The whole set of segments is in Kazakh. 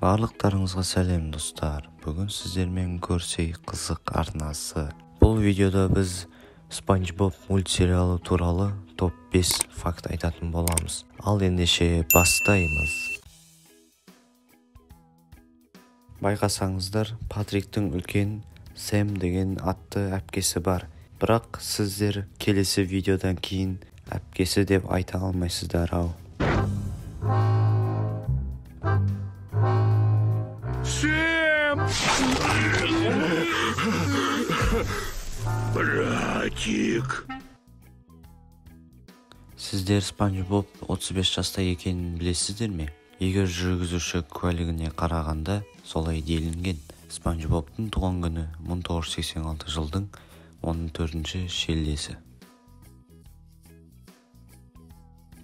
Барлықтарыңызға сәлем достар. Бүгін сіздермен көрсей қызық арнасы. Бұл видеода біз Спанч Боб мультсериалы туралы топ 5 факт айтатын боламыз. Ал ендеше бастаймыз. Байқасаңыздар, Патриктің үлкен Сэм деген атты әпкесі бар. Бірақ сіздер келесі видеодан кейін әпкесі деп айта алмайсыздар ау. Сэм! Братик! Сіздер Спанч Боб 35 жаста екенін білесіздер ме? Егер жүргізуші куәлігіне қарағанда солай делінген. Спанч Бобтың туған күні 1986 жылдың 14 шілдесі.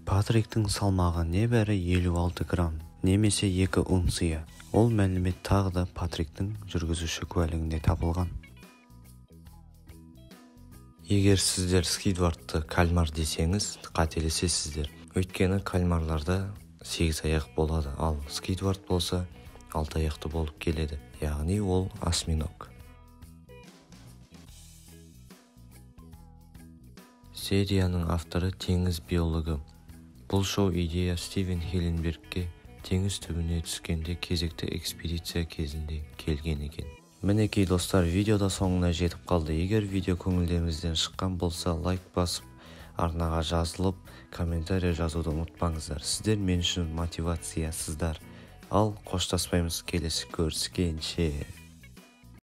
Патриктің салмағы небәрі 56 грамм, немесе 2 унция. Ол мәлімет тағы да Патриктің жүргізуші куәлігінде табылған. Егер сіздер Сквидвардты кальмар десеңіз, қателесесіздер. Өйткені кальмарларда 8 аяқ болады, ал Сквидвард болса 6 аяқты болып келеді. Яғни ол осьминог. Серияның авторы теңіз биологы. Бұл шоу идея Стивен Хиленбергке теңіз түбіне түскенде кезекті экспедиция кезінде келген екен. Мінекей достар, видеода соңына жетіп қалды. Егер видео көңілдеріңізден шыққан болса, лайк басып, арнаға жазылып, комментарий жазуды ұмытпаңыздар. Сіздер мен үшін мотивациясыздар. Ал қоштаспаймыз, келесі көріскенше.